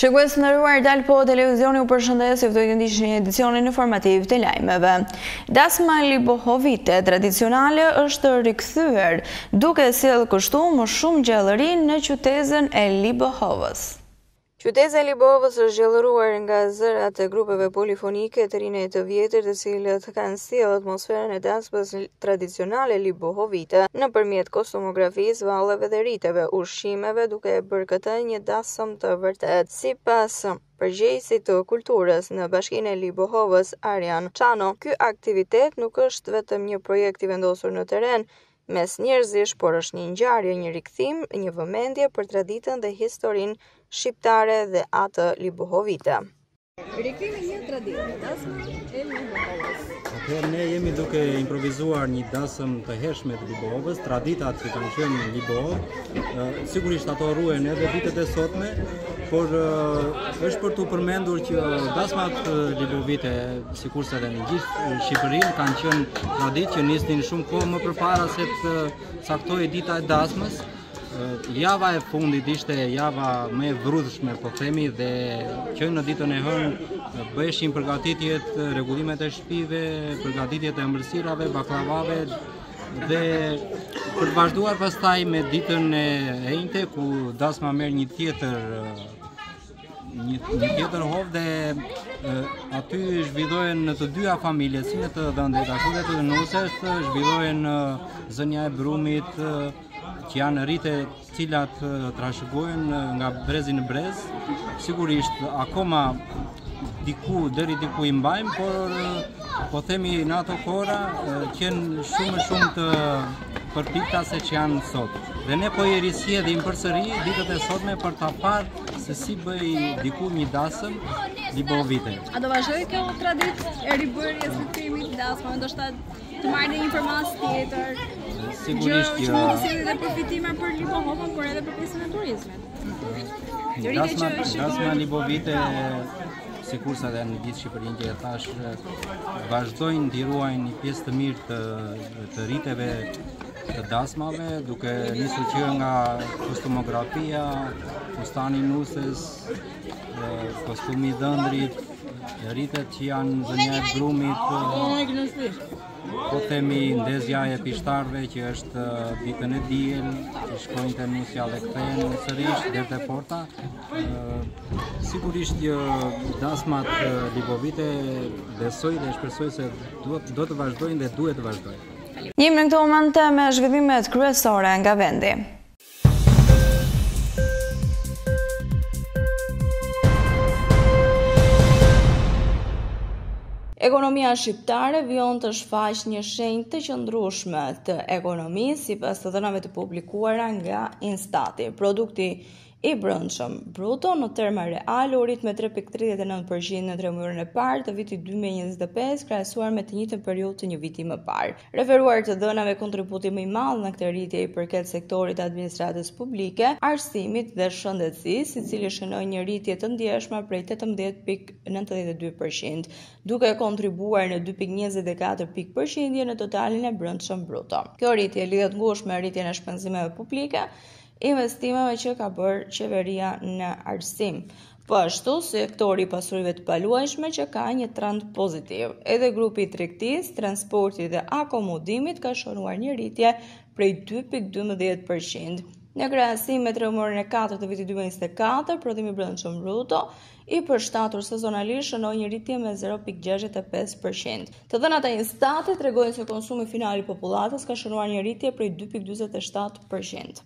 Shikues të nderuar, Dal Po Televizioni u përshëndes, ju ftoj të ndiqni një edicionin informativ të lajmeve. Dasma libohovite tradicionale është rikthyer, duke sjellë kështu më shumë gjallëri në qytetin e Libohovës. Qyteti i Libohovës është gjallëruar nga zërat e grupeve polifonike të rinë të vjetër, të cilët kanë sjellë atmosferën e dasmës tradicionale libohovite nëpërmjet kostumografisë, valleve dhe riteve, ushqimeve, duke e bërë këtë një dasëm të vërtet. Sipas përgjegjësit të kulturës në Bashkinë e Libohovës, Arjan Çano, ky aktivitet nuk është vetëm një projekt i vendosur në terren mes njerëzish, por është një ngjarje, një rikthim, një vëmendje për traditën dhe historinë shqiptare dhe atë libohovite. Rikthimi i një tradite, dasma e Libohovës. Atëherë ne jemi duke improvizuar një dasëm të hershme të Libohovës, traditat që kanë qenë në Libohovë. Sigurisht ato ruhen edhe vitet e sotme, por është për t'u përmendur që dasmat libohovite, sikurse edhe në gjithë Shqipërinë, kanë qenë traditë që nisnin shumë kohë më përpara se të caktojë dita e dasmës. Java e fundit ishte java më e vrudhshme, po themi, dhe që në ditën e hënë bëheshin përgatitjet, rregullimet e shtëpive, përgatitjet e ëmbëlsirave, baklavave, dhe për të vazhduar pastaj me ditën e enjte, ku dasma merr një tjetër hov, dhe aty zhvillohen në të dyja familjes, si në të dhëndit ashtu dhe të nuses, zhvillohen zënja e brumit, që janë rite cilat trashëgohen nga brezi në brez. Sigurisht akoma deri diku i mbajmë, por po themi në ato kohra qenë shumë të përpikta se që janë sot. Dhe ne po i risjedhim përsëri ditët e sotme për ta parë se si bëj diku një dasëm libohovite. A do vazhdojë kjo traditë e ribërjes së krijimit të dasmave, ndoshta të marrë një informacion tjetër? Sigurisht që mund të sjellë edhe përfitime për Libohovën, por edhe për pjesën e turizmit. Dasma libohovite, sikurse edhe në gjithë Shqipërinë që e thash, vazhdojnë t'i ruajnë një pjesë të mirë të riteve të dasmave, duke nisur që nga kostumografia, fustani i nuses, kostumi i dhëndrit, ritet që janë zënja e brumit, po themi ndezja e pishtarve që është ditën e diel, që shkojnë të nusja dhe kthehen sërish deri te porta. Sigurisht që dasmat libohovite besoj dhe shpresoj se do të vazhdojnë dhe duhet të vazhdojnë. Jemi në këto momente me zhvillimet kryesore nga vendi. Ekonomia shqiptare vjen të shfaq një shenjë të qëndrueshme të ekonomisë sipas të dhënave të publikuara nga Instati. Produkti i brendshëm bruto në terma real u rrit me 3.39% në 3 muajin e parë të vitit 2025, krahasuar me të njëjtën periudhë të një viti më parë. Referuar të dhënave, kontributi më i madh në këtë rritje i përket sektorit të administratës publike, arsimit dhe shëndetësisë, i cili shënoi një rritje të ndjeshme prej 18.92%, duke kontribuar në 2.24 pikë përqindje në totalin e brendshëm bruto. Kjo rritje lidhet ngushtë me rritjen e shpenzimeve publike, investimeve që ka bërë qeveria në arsim. Po ashtu, sektori i pasurive të paluajshme që ka një trend pozitiv. Edhe grupi i tregtisë, transportit dhe akomodimit ka shënuar një rritje prej 2.12%. Në krahasim me 3 muajin e 4 të vitit 2024, prodhimi i brendshëm bruto i përshtatur sezonalisht shënoi një rritje me 0.65%. Të dhënat e Instatit tregojnë se konsumi final i popullatës ka shënuar një rritje prej 2.47%.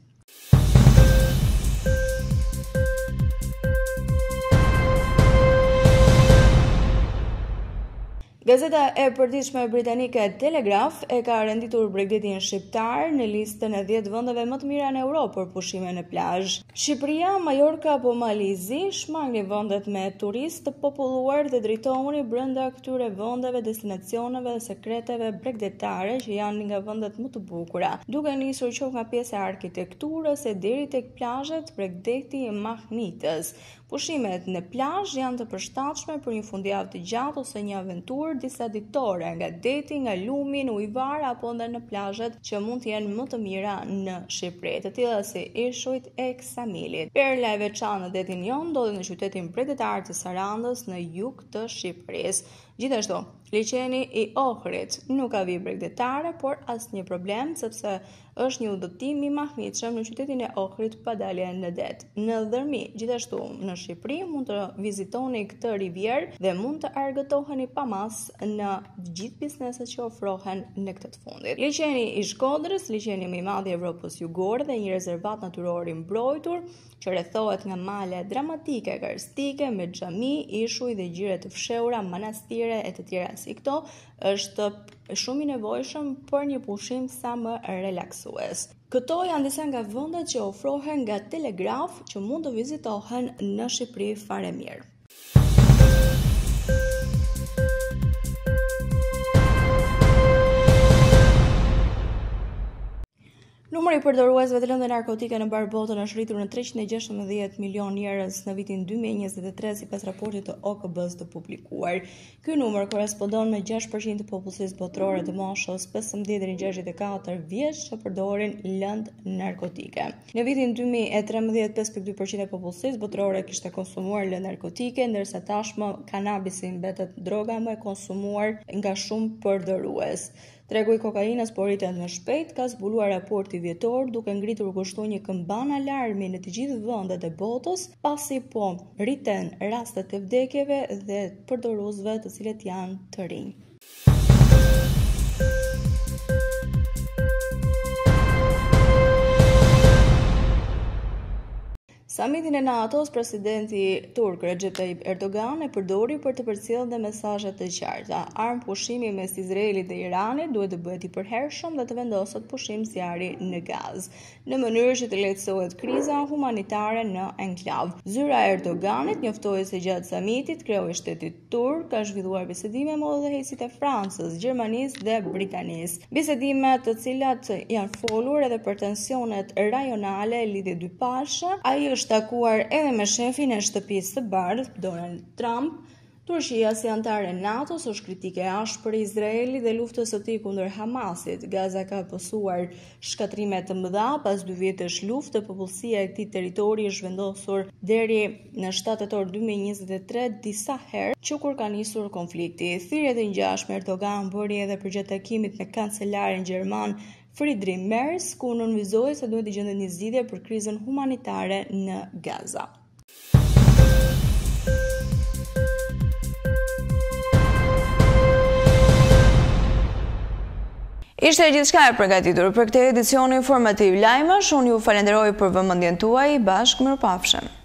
Gazeta e përditshme britanike Telegraph e ka renditur Bregdetin shqiptar në listën e 10 vendeve më të mira në Europë për pushime në plazh. Shqipëria, Majorka apo Malizi shmangin vendet me turistë të populluar dhe drejtohuni brenda këtyre vendeve, destinacioneve dhe sekreteve bregdetare që janë nga vendet më të bukura, duke nisur qoftë nga pjesa e arkitekturës e deri tek plazhet Bregdeti i Mahnitës, Pushimet në plazh janë të përshtatshme për një fundjavë të gjatë ose një aventurë disa ditore, nga deti, nga lumi në ujvar apo ndër në plazhet që mund të jenë më të mira në Shqipëri, të tilla si Ishujt e Ksamilit. Perla e veçantë në detin jon ndodhet në qytetin britetar të Sarandës në jug të Shqipërisë. Gjithashtu, liçeni i Ohrit nuk ka vijë bregdetare, por asnjë problem sepse është një udhëtim i mahmitshëm në qytetin e Ohrit pa dalje në det. Në Dhërmi, gjithashtu në Shqipëri mund të vizitoni këtë rivjerë dhe mund të argëtoheni pa mas në gjithë bizneset që ofrohen në këtë të fundit. Liçeni i Shkodrës, liçeni më i madh i Evropës Jugore dhe një rezervat natyror i mbrojtur që rrethohet nga male dramatike karstike me xhami, ishuj dhe gjire të fshehura, manastire e të tjera si këto, është shumë i nevojshëm për një pushim sa më relaksues. Këto janë disa nga vendet që ofrohen nga Telegraf që mund të vizitohen në Shqipëri fare mirë. Numri i përdoruesve të lëndë narkotike në mbar botën është rritur në 316 milion njerëz në vitin 2023 sipas raportit të OKB-s të publikuar. Ky numër korespondon me 6% të popullsisë botërore të moshës 15 deri në 64 vjeç që përdorin lëndë narkotike. Në vitin 2013 5.2% e popullsisë botërore kishte konsumuar lëndë narkotike, ndërsa tashmë kanabisi mbetet droga më e konsumuar nga shumë përdorues. Tregu i kokainës po rritet më shpejt, ka zbuluar raporti vjetor duke ngritur kështu një këmbën alarmi në të gjithë vendet e botës, pasi po rriten rastet e vdekjeve dhe përdoruesve të cilët janë të rinj. Samitin e NATO-s, presidenti turk Recep Tayyip Erdogan e përdori për të përcjellë dhe mesazhe të qarta. Armë pushimi mes Izraelit dhe Iranit duhet të bëhet i përhershëm dhe të vendoset pushim zjarri në Gazë, në mënyrë që të lehtësohet kriza humanitare në enklav. Zyra e Erdoganit njoftoi se gjatë samitit kreu i shtetit turk ka zhvilluar bisedime me udhëheqësit e Francës, Gjermanisë dhe Britanisë. Bisedime të cilat janë folur edhe për tensionet rajonale, lidhje dypashe. Ai është takuar edhe me shefin e shtëpisë së bardhë, Donald Trump. Turqia si antare NATO-s është kritike ashpër e Izraelit dhe luftës së tij kundër Hamasit. Gaza ka pësuar shkatrime të mëdha pas 2 vjetësh lufte. Popullsia e këtij territori është vendosur deri në 7 tetor 2023 disa herë që kur ka nisur konflikti. Thirrjet e ngjashme Erdogan bëri edhe përgjatë takimit me kancelarin gjerman Friedrich Merz, ku nënvizoi se duhet të gjendet një zgjidhje për krizën humanitare në Gaza. Ishte gjithçka e përgatitur për këtë edicion informativ lajmesh. Unë ju falenderoj për vëmendjen tuaj. Bashkë mirupafshim.